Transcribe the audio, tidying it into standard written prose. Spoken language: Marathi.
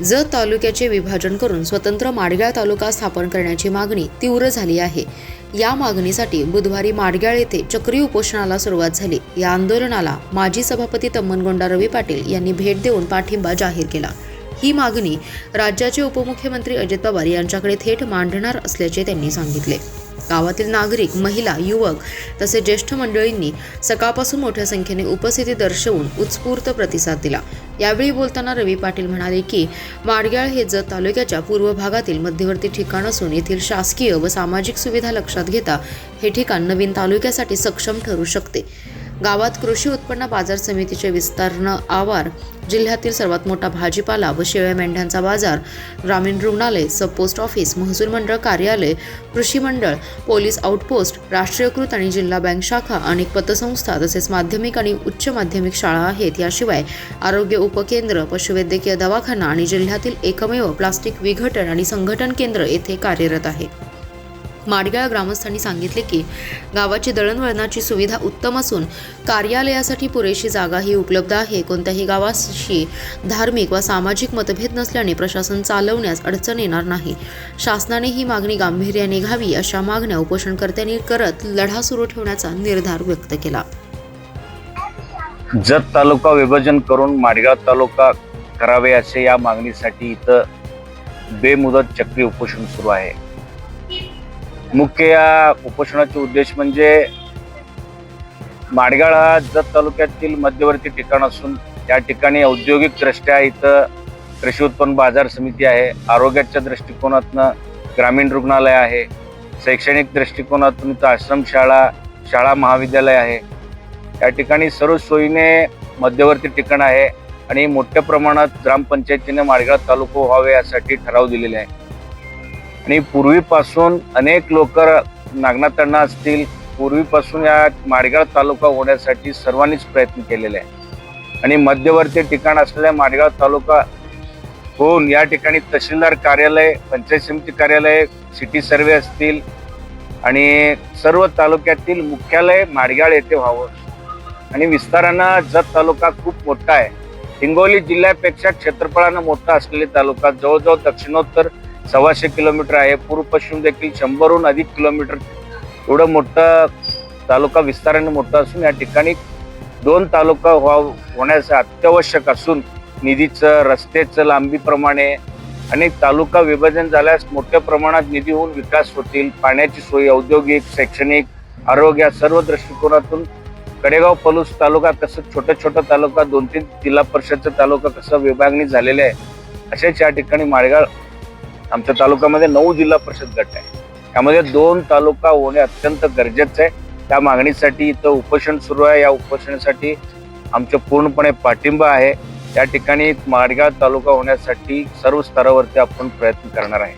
जत तालुक्याचे विभाजन करून स्वतंत्र माडगाळ तालुका स्थापन करण्याची मागणी तीव्र झाली आहे। या मागणीसाठी बुधवारी माडगाळ येथे चक्री उपोषणाला सुरुवात झाली। या आंदोलनाला माजी सभापती तम्मनगोंडा रवी पाटील यांनी भेट देऊन पाठिंबा जाहीर केला। ही मागणी राज्याचे उपमुख्यमंत्री अजित पवार यांच्याकडे थेट मांडणार असल्याचे त्यांनी सांगितले। गावातील नागरिक, महिला, युवक तसेच ज्येष्ठ मंडळींनी सकाळपासून मोठ्या संख्येने उपस्थिती दर्शवून उत्स्फूर्त प्रतिसाद दिला। यावेळी बोलताना रवी पाटील म्हणाले की माडगाळ हे जत तालुक्याच्या पूर्व भागातील मध्यवर्ती ठिकाण असून येथील शासकीय व सामाजिक सुविधा लक्षात घेता हे ठिकाण नवीन तालुक्यासाठी सक्षम ठरू शकते। गावात कृषी उत्पन्न बाजार समितीचे विस्तारण आवार, जिल्ह्यातील सर्वात मोठा भाजीपाला व शेळ्या मेंढ्यांचा बाजार, ग्रामीण रुग्णालय, सब पोस्ट ऑफिस, महसूल मंडळ कार्यालय, कृषी मंडळ, पोलीस आउटपोस्ट, राष्ट्रीयकृत आणि जिल्हा बँक शाखा, अनेक पतसंस्था तसेच माध्यमिक आणि उच्च माध्यमिक शाळा आहेत। याशिवाय आरोग्य उपकेंद्र, पशुवैद्यकीय दवाखाना आणि जिल्ह्यातील एकमेव प्लास्टिक विघटन आणि संघटन केंद्र येथे कार्यरत आहे। माडगाळ ग्रामस्थांनी सांगितले की गावाची दळणवळणाची सुविधा उत्तम असून कार्यालयासाठी पुरेशी जागाही उपलब्ध आहे। कोणत्याही गावाशी धार्मिक व सामाजिक मतभेद नसल्याने प्रशासन चालवण्यास अडचण येणार नाही। शासनाने ही मागणी गांभीर्याने घ्यावी अशा मागण्या उपोषणकर्त्यांनी करत लढा सुरू ठेवण्याचा निर्धार व्यक्त केला। जत तालुका विभाजन करून माडगाळ तालुका करावे असे या मागणीसाठी इथं बेमुदत चक्री उपोषण सुरू आहे। मुख्य या उपोषणाचे उद्देश म्हणजे माडगाळ हा जत तालुक्यातील मध्यवर्ती ठिकाण असून या ठिकाणी औद्योगिक दृष्ट्या इथं कृषी उत्पन्न बाजार समिती आहे, आरोग्याच्या दृष्टिकोनातून ग्रामीण रुग्णालय आहे, शैक्षणिक दृष्टिकोनातून इथं आश्रमशाळा, शाळा महाविद्यालय आहे। या ठिकाणी सर्व सोयीने मध्यवर्ती ठिकाण आहे आणि मोठ्या प्रमाणात ग्रामपंचायतीने माडगाळ तालुका व्हावे यासाठी ठराव दिलेले आहे। आणि पूर्वीपासून अनेक लोक नागनाथांना असतील, पूर्वीपासून या माडगाळ तालुका होण्यासाठी सर्वांनीच प्रयत्न केलेले आहे आणि मध्यवर्ती ठिकाण असलेल्या माडगाळ तालुका होऊन या ठिकाणी तहसीलदार कार्यालय, पंचायत समिती कार्यालय, सिटी सर्वे असतील आणि सर्व तालुक्यातील मुख्यालय माडगाळ येथे व्हावं आणि विस्तारानं जत तालुका खूप मोठा आहे। हिंगोली जिल्ह्यापेक्षा क्षेत्रफळानं मोठा असलेले तालुका जवळजवळ दक्षिणोत्तर 125 किलोमीटर आहे, पूर्व पश्चिम देखील 100हून अधिक किलोमीटर एवढं मोठं तालुका विस्ताराने मोठा असून या ठिकाणी 2 तालुका होण्याचं अत्यावश्यक असून निधीचं, रस्त्याचं लांबीप्रमाणे आणि तालुका विभाजन झाल्यास मोठ्या प्रमाणात निधी होऊन विकास होतील, पाण्याची सोय, औद्योगिक, शैक्षणिक, आरोग्य सर्व दृष्टिकोनातून कडेगाव पलूस तालुका कसं छोटा तालुका 2-3 जिल्हा परिषदचा तालुका कसं विभागणी झालेले आहे, असेच या ठिकाणी माडगाळ आमच्या तालुक्यामध्ये 9 जिल्हा परिषद गट आहे। यामध्ये 2 तालुका होणे अत्यंत गरजेचं आहे। त्या मागणीसाठी इथं उपोषण सुरू आहे। या उपोषणासाठी आमचं पूर्णपणे पाठिंबा आहे। या ठिकाणी माडगाळ तालुका होण्यासाठी सर्व स्तरावरती आपण प्रयत्न करणार आहे।